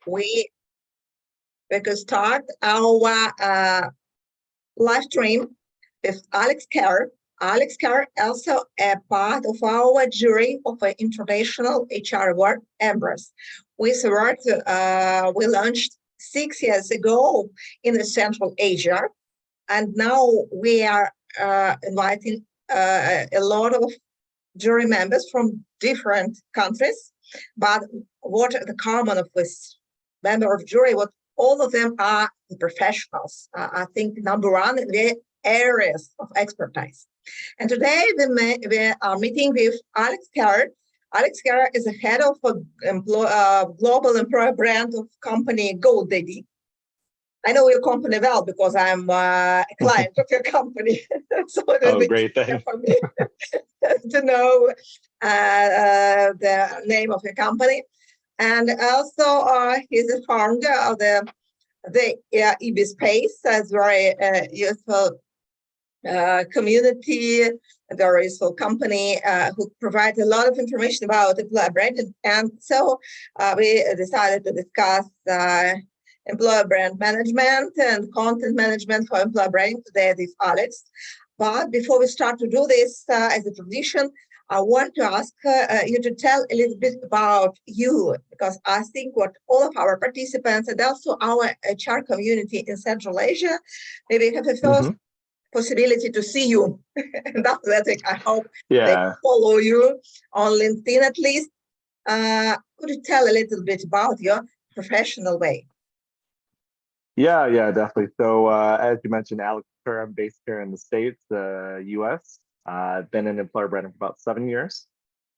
we could start our live stream with Alex Kerr. Alex Kerr also a part of our jury of an international HR award, EMBRAS. This award we launched 6 years ago in Central Asia, and now we are inviting a lot of jury members from different countries. But what the common of this member of jury, what all of them are professionals. I think number one, the areas of expertise. And today we are meeting with Alex Kerr. Alex Kerr is the head of a global employer brand of company GoDaddy. I know your company well because I'm a client of your company. So it's great, thanks. for me to know the name of your company. And also he's the founder of the EB Space, that's very useful community, a very useful company who provides a lot of information about employer brand. And so we decided to discuss employer brand management and content management for employer branding today with Alex. But before we start to do this as a tradition, I want to ask you to tell a little bit about you, because I think what all of our participants and also our HR community in Central Asia maybe have a first possibility to see you. And after that, I hope they follow you on LinkedIn at least. Could you tell a little bit about your professional way? Yeah, definitely. So as you mentioned, Alex Kerr, I'm based here in the States, US. I've been in employer branding for about 7 years,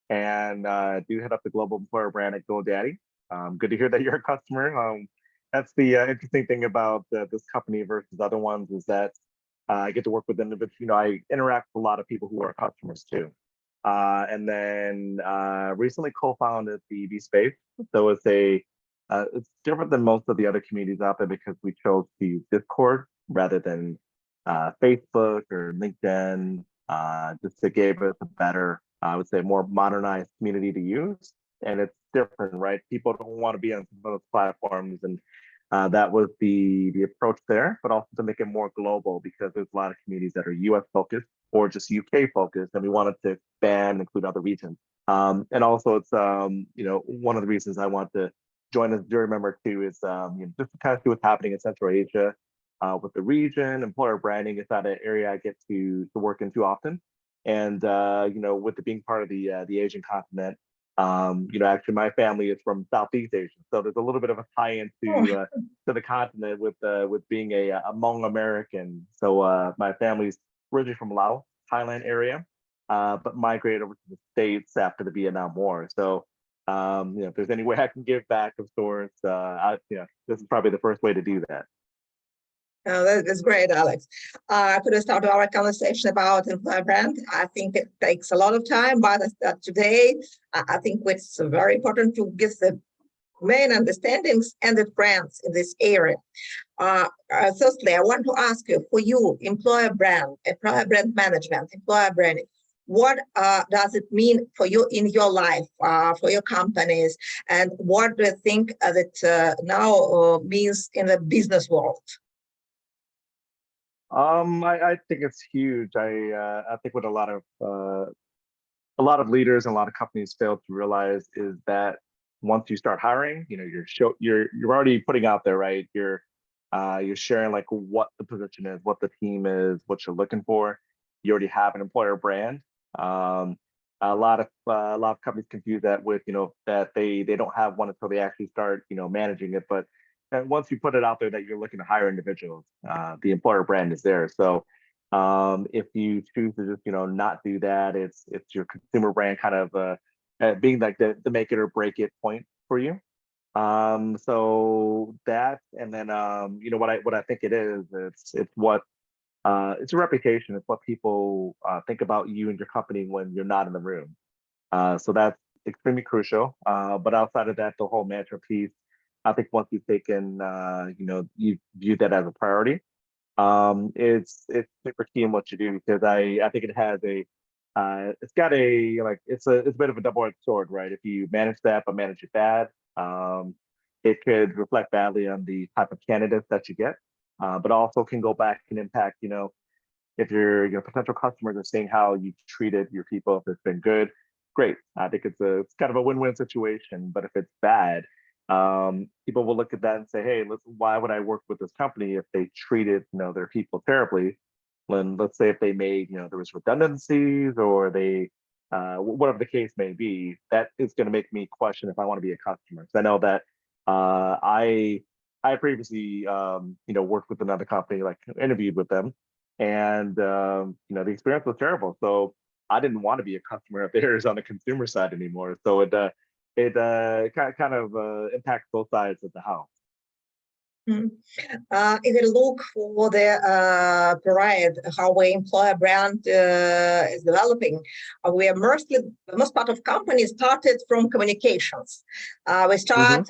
and do head up the global employer brand at GoDaddy. Good to hear that you're a customer. That's the interesting thing about this company versus other ones is that I get to work with individuals. I interact with a lot of people who are customers too. And then recently co-founded the EB Space. So it's different than most of the other communities out there because we chose to use Discord rather than Facebook or LinkedIn. Just to give us a better, I would say, more modernized community to use. And it's different, right? People don't want to be on some of those platforms, and that was the approach there, but also to make it more global because there's a lot of communities that are US focused or just UK focused, and we wanted to expand and include other regions. And also it's one of the reasons I want to join as a jury member too is just to kind of see what's happening in Central Asia with the region. Employer branding is not an area I get to work in too often, and with it being part of the Asian continent. Actually, my family is from Southeast Asia, so there's a little bit of a tie-in to the continent with being a Hmong American. So my family's originally from Laos, Thailand area, but migrated over to the States after the Vietnam War. So if there's any way I can give back of sorts, this is probably the first way to do that. Oh, that's great, Alex. Could we start our conversation about employer brand? I think it takes a lot of time, but today I think it's very important to get the main understandings and the trends in this area. Firstly, I want to ask you, for you, employer brand management, employer branding, what does it mean for you in your life, for your companies, and what do you think that now means in the business world? I think it's huge. I think what a lot of leaders and a lot of companies fail to realize is that once you start hiring, you're already putting out there, right? You're sharing like what the position is, what the team is, what you're looking for. You already have an employer brand. A lot of companies confuse that with that they don't have one until they actually start managing it, but. And once you put it out there that you're looking to hire individuals, the employer brand is there. So if you choose to just not do that, it's your consumer brand kind of being like the make it or break it point for you. So that, and then what I think it is, it's a reputation. It's what people think about you and your company when you're not in the room. So that's extremely crucial. But outside of that, the whole management piece. I think once you've taken, you view that as a priority, it's super key in what you do because I think it has it's got it's a bit of a double-edged sword, right? If you manage that but manage it bad, it could reflect badly on the type of candidates that you get, but also can go back and impact, if your potential customers are seeing how you treated your people, if it's been good, great. I think it's kind of a win-win situation. But if it's bad, people will look at that and say, hey, why would I work with this company if they treated their people terribly? When, let's say, if they made there was redundancies, or they whatever the case may be, that is going to make me question if I want to be a customer. So I know that I previously worked with another company, like interviewed with them, and the experience was terrible. So I didn't want to be a customer of theirs on the consumer side anymore. So it kind of impacts both sides of the house. Mm. If we look for the period, how our employer brand is developing, we are the most part of companies started from communications. We start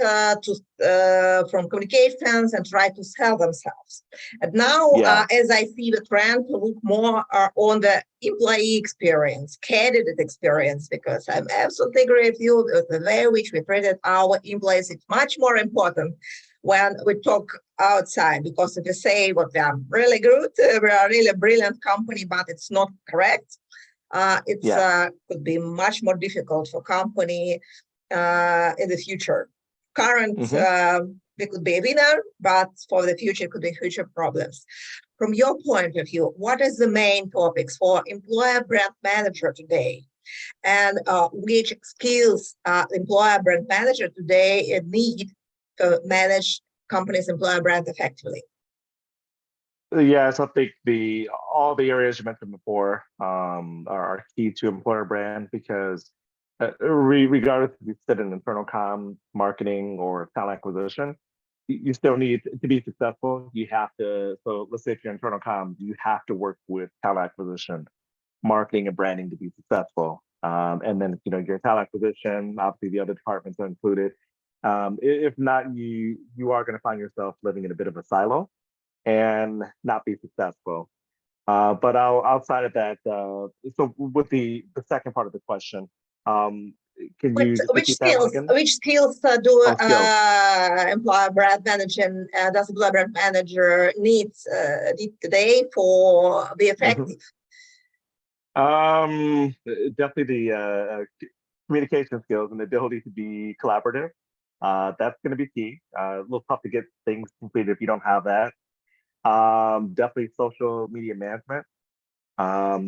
from communications and try to sell themselves. And now, as I see the trend to look more on the employee experience, candidate experience, because I'm absolutely agree with you, the way in which we treated our employees is much more important when we talk outside, because if you say what we are really good, we are really a brilliant company, but it's not correct, could be much more difficult for company in the future. Current, we could be a winner, but for the future, it could be future problems. From your point of view, what is the main topics for employer brand manager today? And which skills employer brand manager today need to manage company's employer brand effectively? Yeah, so I think all the areas you mentioned before are key to employer brand, because regardless if you sit in internal comm, marketing, or talent acquisition, you still need to be successful. You have to. So let's say if you're internal comm, you have to work with talent acquisition, marketing, and branding to be successful. And then your talent acquisition, obviously the other departments are included. If not, you are going to find yourself living in a bit of a silo and not be successful. But outside of that, so with the second part of the question, can you just which repeat that one skills? again? Which skills employer brand manager does employer brand manager need today for be effective? Definitely the communication skills and the ability to be collaborative. That's going to be key. A little tough to get things completed if you don't have that. Definitely social media management,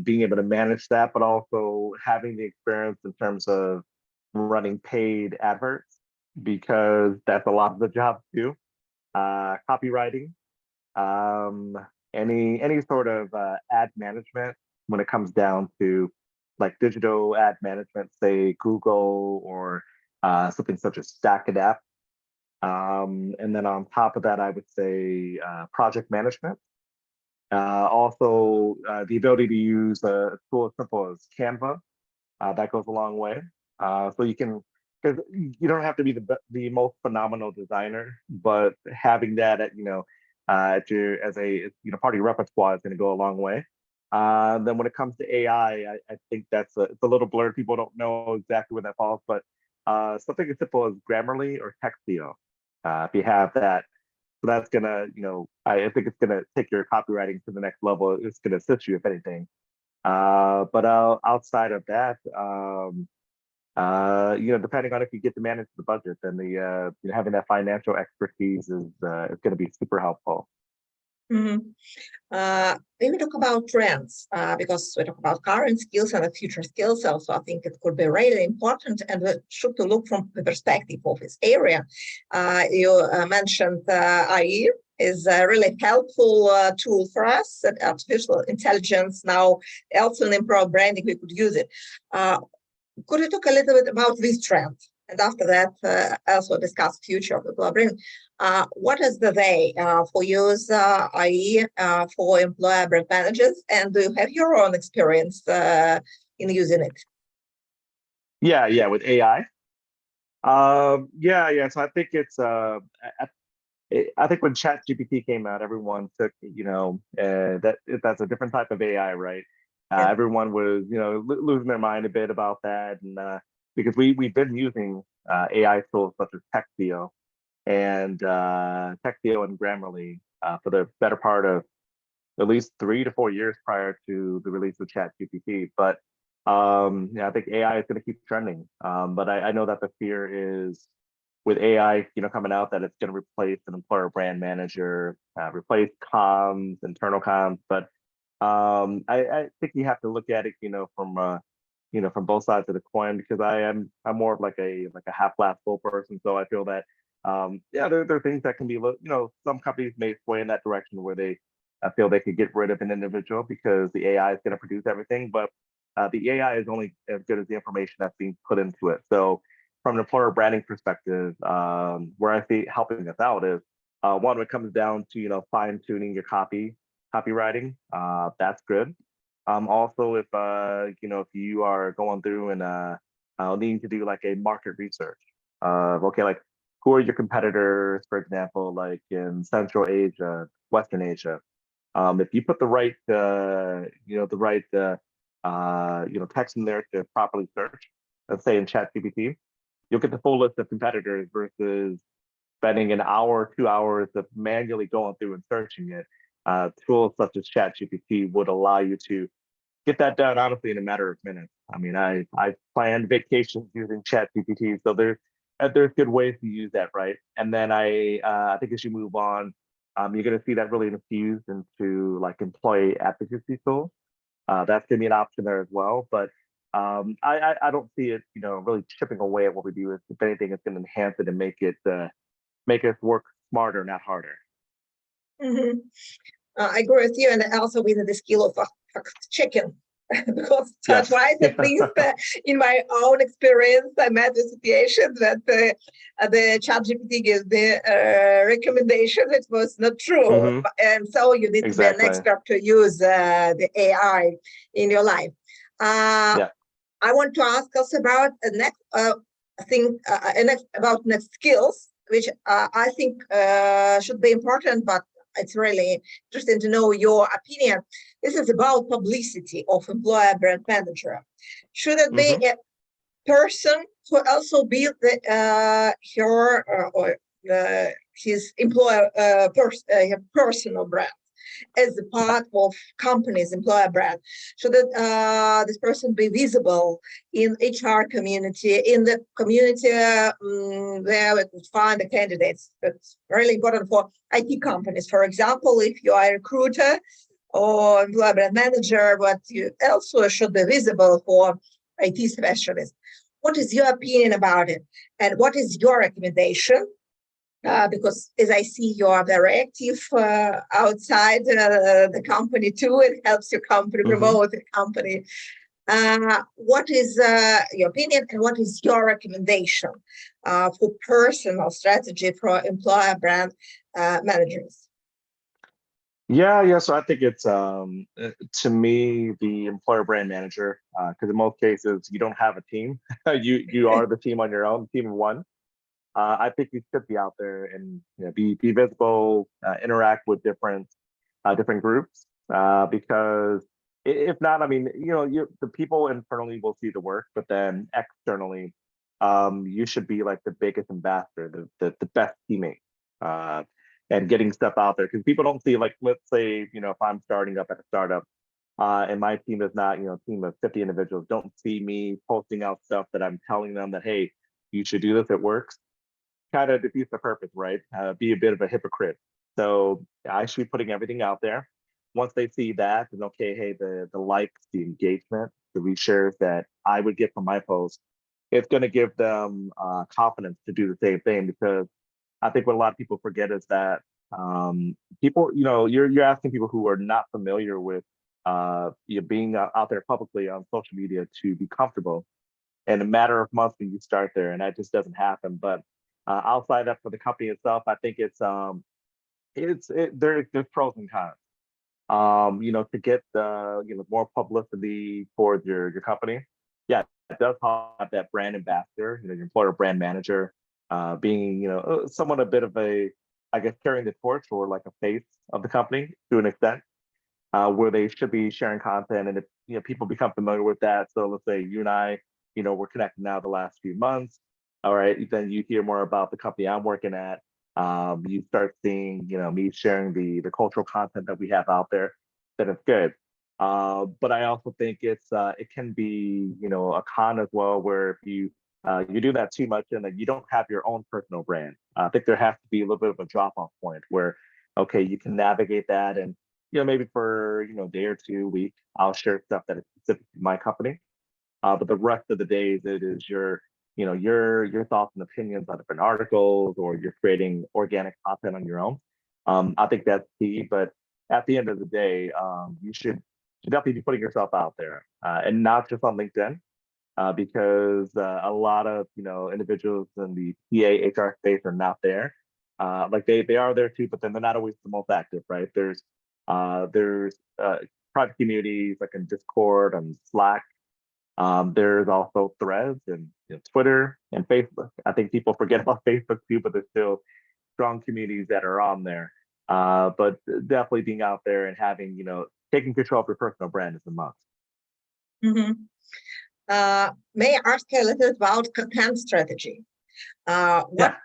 being able to manage that, but also having the experience in terms of running paid adverts, because that's a lot of the job too. Copywriting, any sort of ad management when it comes down to like digital ad management, say Google, or something such as Stackadapt. And then on top of that, I would say project management. Also, the ability to use a tool as simple as Canva, that goes a long way. So you can, because you don't have to be the most phenomenal designer, but having that at your as a part of your repertoire is going to go a long way. Then when it comes to AI, I think it's a little blurred. People don't know exactly where that falls, but something as simple as Grammarly or Textio, if you have that, so that's gonna, I think it's gonna take your copywriting to the next level. It's gonna assist you, if anything. But outside of that, depending on if you get to manage the budget, then having that financial expertise is going to be super helpful. When we talk about trends, because we talk about current skills and future skills, also I think it could be really important, and we should look from the perspective of this area. You mentioned AI is a really helpful tool for us, that artificial intelligence now also in improve branding, we could use it. Could you talk a little bit about this trend? And after that, also discuss future of the branding. What is the way for use AI for employer brand managers, and do you have your own experience in using it? Yeah, with AI. Yeah. So I think it's I think when ChatGPT came out, everyone took that's a different type of AI, right? Everyone was losing their mind a bit about that, and because we've been using AI tools such as Textio, and Textio and Grammarly for the better part of at least 3 to 4 years prior to the release of ChatGPT. But yeah, I think AI is going to keep trending. But I know that the fear is with AI, coming out that it's going to replace an employer brand manager, replace comms, internal comms. But I think you have to look at it, from both sides of the coin, because I'm more of like a half glass full person. So I feel that yeah, there are things that can be, some companies may sway in that direction where I feel they could get rid of an individual because the AI is going to produce everything, but the AI is only as good as the information that's being put into it. So from an employer branding perspective, where I see helping us out is one, when it comes down to fine tuning your copywriting, that's good. Also, if you are going through and needing to do like a market research of okay, like who are your competitors, for example, like in Central Asia, Western Asia. If you put the right, text in there to properly search, let's say in ChatGPT, you'll get the full list of competitors versus spending an hour, 2 hours of manually going through and searching it. Tools such as ChatGPT would allow you to get that done honestly in a matter of minutes. I mean, I planned vacations using ChatGPT, so there's good ways to use that, right? And then I think as you move on, you're going to see that really infused into like employee advocacy tools. That's going to be an option there as well. But I don't see it, really chipping away at what we do. If anything, it's going to enhance it and make us work smarter, not harder. Mm-hmm. I agree with you, and also with the skill of chicken. Because Yes. twice, at least in my own experience, I met the situation that the ChatGPT gives the recommendation that was not true, Mhm. and so you need to be an Exactly. expert to use the AI in your life. Yeah. I want to ask us about the next thing, about next skills, which I think should be important, but it's really interesting to know your opinion. This is about publicity of employer brand manager. Should it be Mhm. a person who also build her or his employer personal brand as a part of company's employer brand? Should this person be visible in HR community, in the community where we could find the candidates? That's really important for IT companies. For example, if you are a recruiter or employer brand manager, but you also should be visible for IT specialists. What is your opinion about it? And what is your recommendation? Because as I see, you are very active outside the company too. It helps your company Mhm. promote the company. What is your opinion and what is your recommendation for personal strategy for employer brand managers? Yeah. So I think it's to me the employer brand manager, because in most cases you don't have a team. You are the team on your own, team of one. I think you should be out there and be visible, interact with different groups, because if not, I mean, the people internally will see the work, but then externally, you should be like the biggest ambassador, the best teammate, uh, and getting stuff out there because people don't see like, let's say, if I'm starting up at a startup, and my team is not, a team of 50 individuals, don't see me posting out stuff that I'm telling them that, hey, you should do this, it works, kind of defeats the purpose, right? Be a bit of a hypocrite. So I should be putting everything out there. Once they see that, and okay, hey, the likes, the engagement, the reshares that I would get from my post, it's going to give them confidence to do the same thing. Because I think what a lot of people forget is that people, you're asking people who are not familiar with being out there publicly on social media to be comfortable in a matter of months when you start there, and that just doesn't happen. But outside that, for the company itself, I think there's pros and cons. To get the more publicity for your company, yeah, it does have that brand ambassador, your employer brand manager, being somewhat a bit of a, I guess, carrying the torch or like a face of the company to an extent, where they should be sharing content. And if people become familiar with that, so let's say you and I, we're connected now the last few months. All right, then you hear more about the company I'm working at. you start seeing, me sharing the cultural content that we have out there, then it's good. But I also think it can be, a con as well, where if you do that too much and then you don't have your own personal brand. I think there has to be a little bit of a drop-off point where, okay, you can navigate that, and maybe for a day or 2 week, I'll share stuff that is specific to my company. But the rest of the days, it is your thoughts and opinions on different articles, or you're creating organic content on your own. I think that's key. But at the end of the day, you should definitely be putting yourself out there, and not just on LinkedIn, because a lot of individuals in the PA HR space are not there. Like they are there too, but then they're not always the most active, right? There's private communities like in Discord and Slack. There's also Threads and Twitter and Facebook. I think people forget about Facebook too, but there's still strong communities that are on there. But definitely being out there and having, taking control of your personal brand is a must. Mm-hmm. May I ask you a little bit about content strategy? What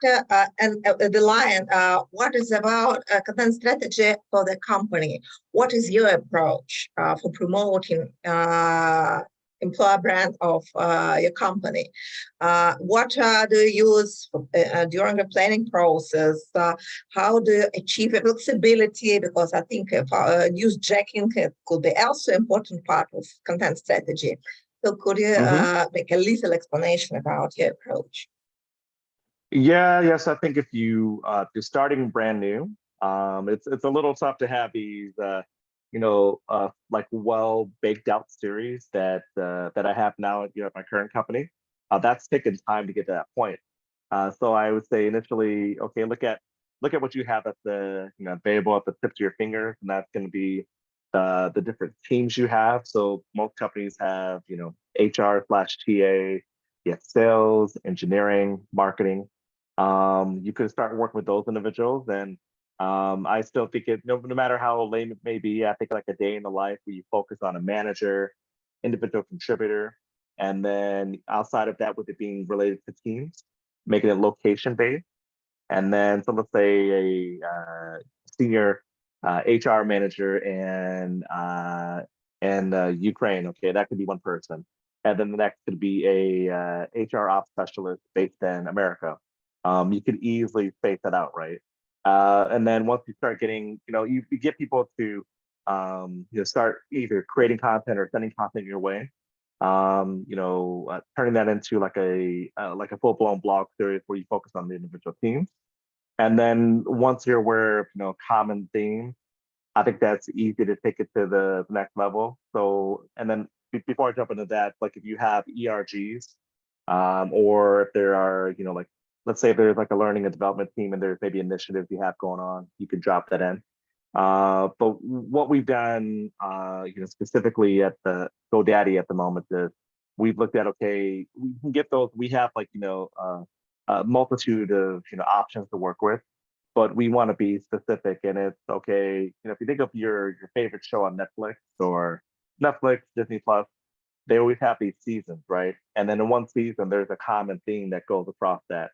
is about content strategy for the company? What is your approach for promoting employer brand of your company? What do you use during the planning process? How do you achieve flexibility? Because I think news jacking could be also an important part of content strategy. So could you make a little explanation about your approach? Yes. I think if you're starting brand new, it's a little tough to have these, like well baked out series that I have now at my current company. That's taken time to get to that point. So I would say initially, okay, look at what you have at the available at the tips of your fingers, and that's going to be the different teams you have. So most companies have HR/TA, you have sales, engineering, marketing. You could start working with those individuals, and I still think no matter how lame it may be, I think like a day in the life where you focus on a manager, individual contributor, and then outside of that, with it being related to teams, making it location based. And then, so let's say a senior HR manager and Ukraine. Okay, that could be one person, and then the next could be a HR ops specialist based in America. You could easily space that out, right? And then once you start getting, you get people to start either creating content or sending content your way. Turning that into like a full-blown blog series where you focus on the individual teams. And then once you're aware of common themes, I think that's easy to take it to the next level. So, and then before I jump into that, like if you have ERGs, or if there are, like, let's say there's like a learning and development team and there's maybe initiatives you have going on, you can drop that in. But what we've done, specifically at the GoDaddy at the moment is we've looked at, okay, we can get those, we have like, a multitude of, options to work with, but we want to be specific. And it's okay, if you think of your favorite show on Netflix, Disney Plus, they always have these seasons, right? And then in one season, there's a common theme that goes across that.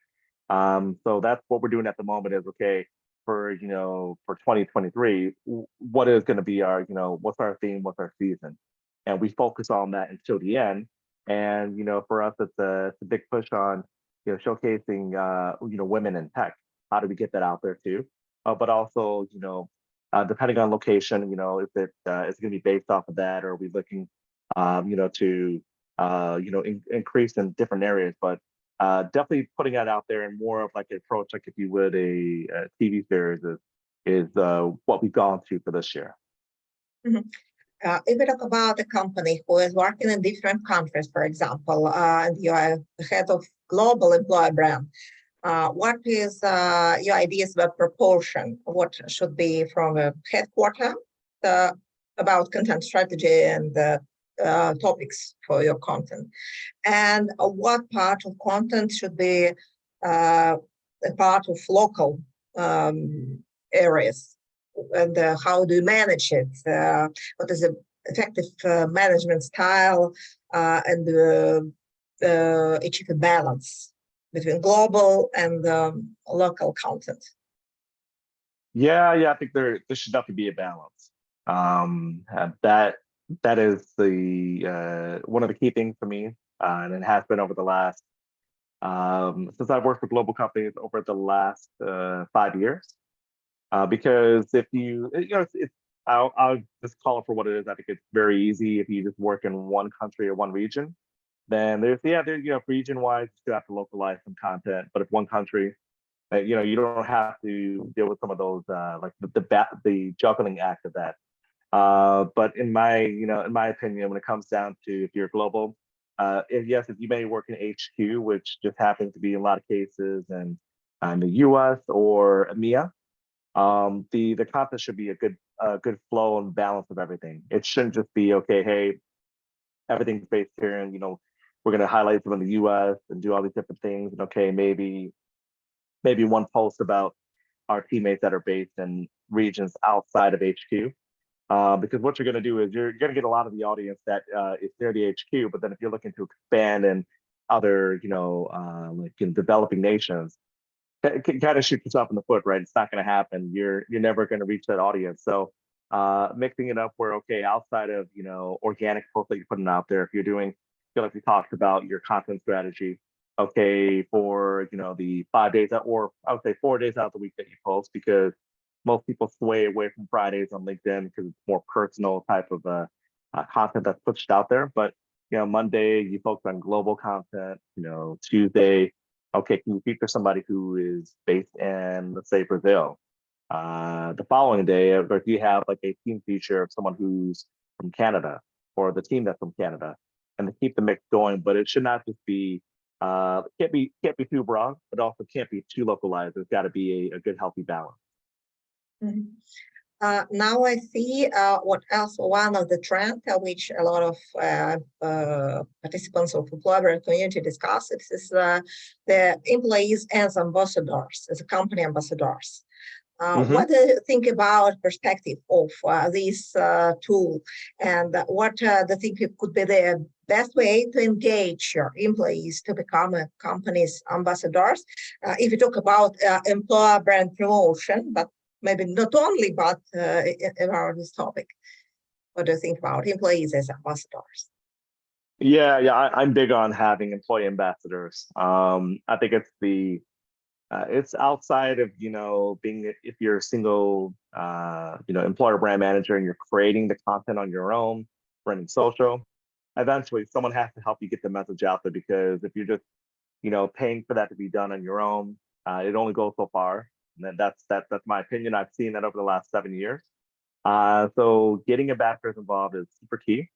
So that's what we're doing at the moment is, okay, for 2023, what is going to be our, what's our theme, what's our season? And we focus on that until the end. And, for us, it's a big push on, showcasing, women in tech. How do we get that out there too? But also, depending on location, if it's going to be based off of that, or are we looking, to, increase in different areas, but definitely putting that out there and more of like an approach, like if you would a TV series is what we've gone to for this year. Mm-hmm. If we talk about a company who is working in different countries, for example, and you are the head of global employer brand, what is your ideas about proportion? What should be from a headquarter about content strategy and topics for your content? And what part of content should be a part of local areas? And how do you manage it? What is the effective management style and achieve a balance between global and local content? Yeah, I think there should definitely be a balance. That is the one of the key things for me, and it has been over the last since I've worked for global companies over the last 5 years. Because if I'll just call it for what it is. I think it's very easy if you just work in one country or one region. Then there's region wise, you still have to localize some content. But if one country, you don't have to deal with some of those like the juggling act of that. But in my opinion, when it comes down to if you're global, if you may work in HQ, which just happens to be in a lot of cases in the US or EMEA, the content should be a good flow and balance of everything. It shouldn't just be okay, hey, everything's based here, and we're going to highlight some in the US and do all these different things, and okay, maybe one post about our teammates that are based in regions outside of HQ. Because what you're going to do is you're going to get a lot of the audience that is near the HQ, but then if you're looking to expand in other, like in developing nations, kind of shoot yourself in the foot, right? It's not going to happen. You're never going to reach that audience. So mixing it up where, okay, outside of, organic posts that you're putting out there, if you're doing, feel like we talked about your content strategy, okay, for, the 5 days out, or I would say 4 days out of the week that you post, because most people sway away from Fridays on LinkedIn because it's more personal type of content that's pushed out there. But, Monday you focus on global content, Tuesday, okay, can you feature somebody who is based in, let's say, Brazil? The following day, or if you have like a team feature of someone who's from Canada or the team that's from Canada, and to keep the mix going, but it should not just be can't be too broad, but also can't be too localized. There's got to be a good healthy balance. Mhm. Now I see what else, one of the trends which a lot of participants of the employer community discuss, it is the employees as ambassadors, as company ambassadors. What do you think about perspective of this tool, and what do you think it could be the best way to engage your employees to become a company's ambassadors? If you talk about employer brand promotion, but maybe not only, but about this topic. What do you think about employees as ambassadors? Yeah, I'm big on having employee ambassadors. I think it's outside of being, if you're a single employer brand manager and you're creating the content on your own, running social. Eventually, someone has to help you get the message out there, because if you're just paying for that to be done on your own, it only goes so far. And that's my opinion. I've seen that over the last 7 years. So getting ambassadors involved is super key.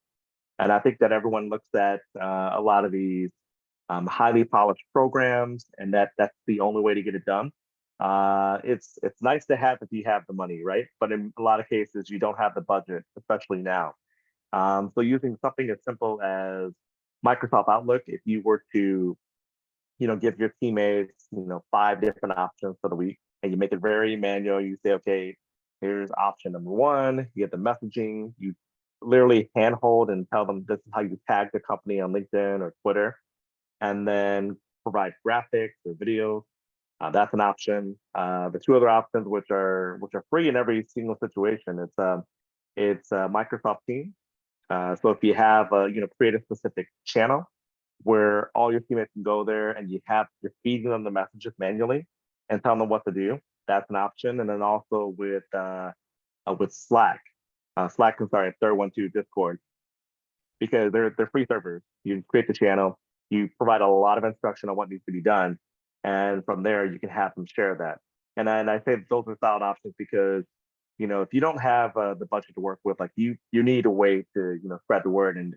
And I think that everyone looks at a lot of these highly polished programs, and that's the only way to get it done. It's nice to have if you have the money, right? But in a lot of cases, you don't have the budget, especially now. So using something as simple as Microsoft Outlook, if you were to give your teammates 5 different options for the week, and you make it very manual. You say, okay, here's option number one. You get the messaging. You literally handhold and tell them this is how you tag the company on LinkedIn or Twitter, and then provide graphics or videos. That's an option. The two other options, which are free in every single situation, it's Microsoft Teams. So if you have create a specific channel where all your teammates can go there, and you're feeding them the messages manually and telling them what to do. That's an option. And then also with Slack, Slack is sorry, third one too, Discord, because they're free servers. You create the channel, you provide a lot of instruction on what needs to be done, and from there you can have them share that. And then I say those are solid options because if you don't have the budget to work with, like you need a way to spread the word and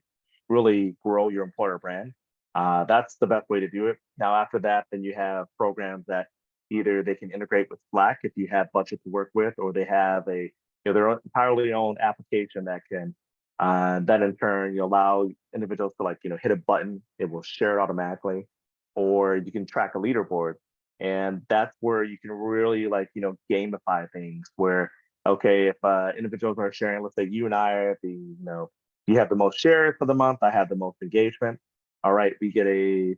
really grow your employer brand. That's the best way to do it. Now after that, then you have programs that either they can integrate with Slack if you have budget to work with, or they have their entirely own application that can that in turn you allow individuals to hit a button, it will share it automatically, or you can track a leaderboard. And that's where you can really gamify things where, okay, if individuals are sharing, let's say you and I are you have the most shares for the month, I have the most engagement. All right, we get a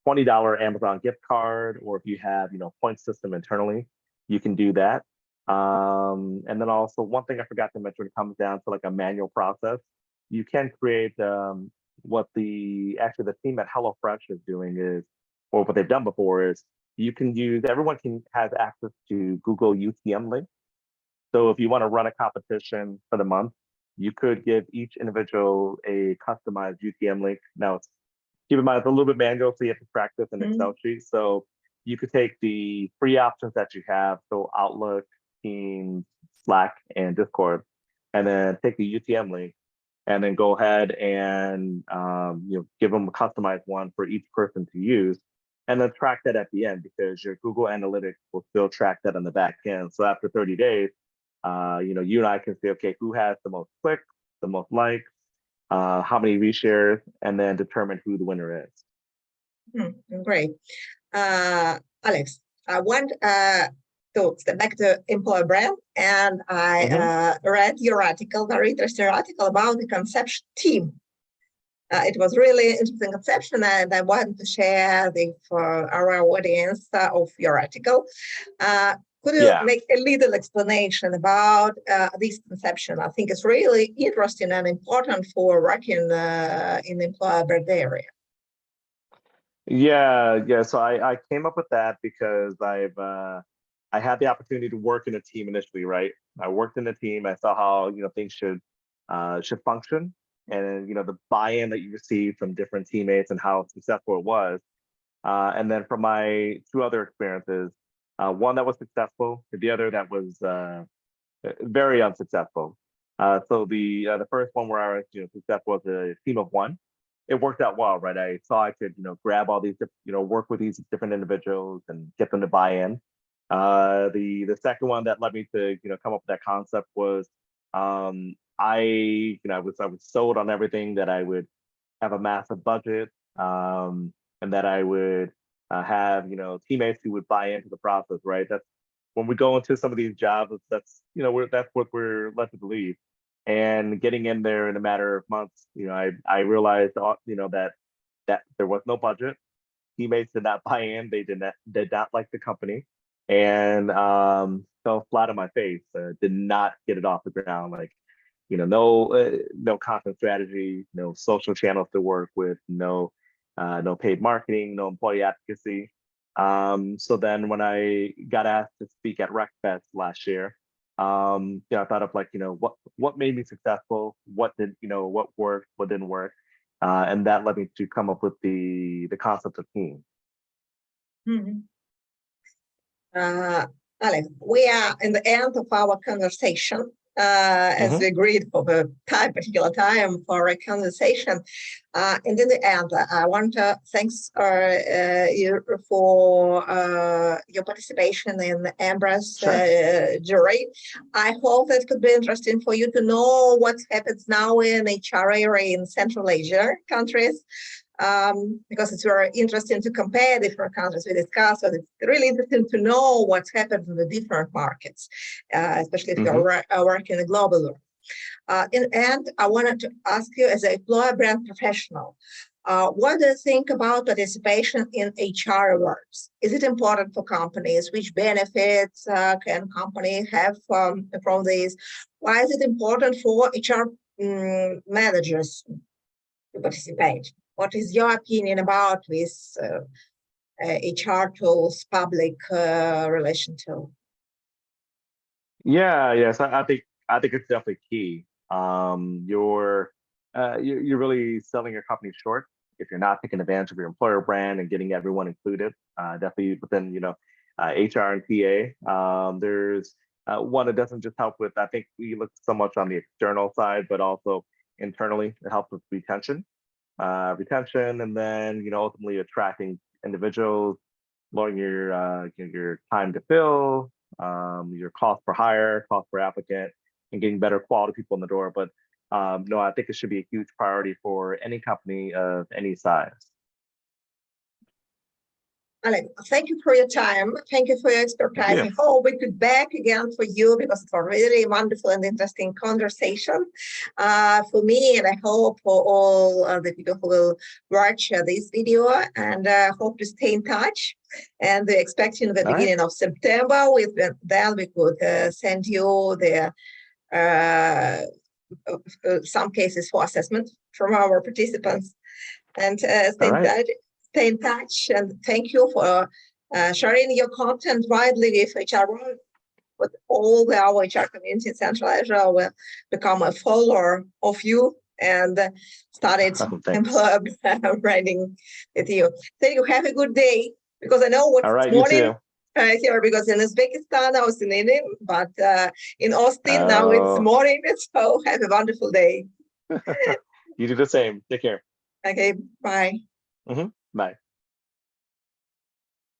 $20 Amazon gift card, or if you have point system internally, you can do that. And then also one thing I forgot to mention when it comes down to like a manual process, you can create what the team at HelloFresh is doing is, or what they've done before is, you can use, everyone can have access to Google UTM links. So if you want to run a competition for the month, you could give each individual a customized UTM link. Now, keep in mind, it's a little bit manual, so you have to practice an Excel sheet. So you could take the free options that you have, so Outlook, Teams, Slack, and Discord, and then take the UTM link, and then go ahead and give them a customized one for each person to use, and then track that at the end, because your Google Analytics will still track that on the back end. So after 30 days, you and I can say, okay, who has the most clicks, the most likes, how many reshares, and then determine who the winner is. Great. Alex, I want to step back to employer brand, and I read your article, very interesting article about the conception team. It was really interesting conception, and I want to share for our audience of your article. Could you make a little explanation about this conception? I think it's really interesting and important for working in the employer brand area. Yeah. So I came up with that because I had the opportunity to work in a team initially, right? I worked in a team. I saw how things should function, and the buy-in that you receive from different teammates and how successful it was. And then from my two other experiences, one that was successful, the other that was very unsuccessful. So the first one where I was successful was a team of one. It worked out well, right? I saw I could grab all these work with these different individuals and get them to buy in. The second one that led me to come up with that concept was I was sold on everything that I would have a massive budget, and that I would have teammates who would buy into the process, right? That's when we go into some of these jobs, that's what we're led to believe. And getting in there in a matter of months, I realized that there was no budget. Teammates did not buy in. They did not like the company, and fell flat on my face. Did not get it off the ground. Like, no content strategy, no social channels to work with, no paid marketing, no employee advocacy. So then when I got asked to speak at RecFest last year, I thought of what made me successful, what worked, what didn't work, and that led me to come up with the concept of team. Alex, we are in the end of our conversation. As we agreed for the particular time for a conversation. And in the end, I want to thank you for your participation in the EMBRAS jury. I hope that could be interesting for you to know what happens now in HR area in Central Asia countries. Because it's very interesting to compare different countries we discuss. So it's really interesting to know what's happened in the different markets, especially if you're working in the global world. In the end, I wanted to ask you, as an employer brand professional, what do you think about participation in HR awards? Is it important for companies? Which benefits can companies have from these? Why is it important for HR managers to participate? What is your opinion about this HR tools, public relation tool? Yes, I think it's definitely key. You're really selling your company short if you're not taking advantage of your employer brand and getting everyone included. Definitely within HR and TA. There's one that doesn't just help with. I think we look so much on the external side, but also internally it helps with retention. And then ultimately attracting individuals, lowering your time to fill, your cost per hire, cost per applicant, and getting better quality people in the door. But no, I think it should be a huge priority for any company of any size. Alex, thank you for your time. Thank you for your expertise. I hope we could back again for you, because it's a really wonderful and interesting conversation for me, and I hope for all the people who will watch this video, and hope to stay in touch. and we're expecting the All right. beginning of September. Then we could send you the some cases for assessment from our participants, and All right. stay in touch. And thank you for sharing your content widely with HR World. With all our HR community in Central Asia will become a follower of you and started employer branding with you. Thank you. Have a good day, because I know what's All right, morning you too. here, because in Uzbekistan I was in India, but in Austin now it's morning. So have a wonderful day. You do the same. Take care. Okay, bye. Bye.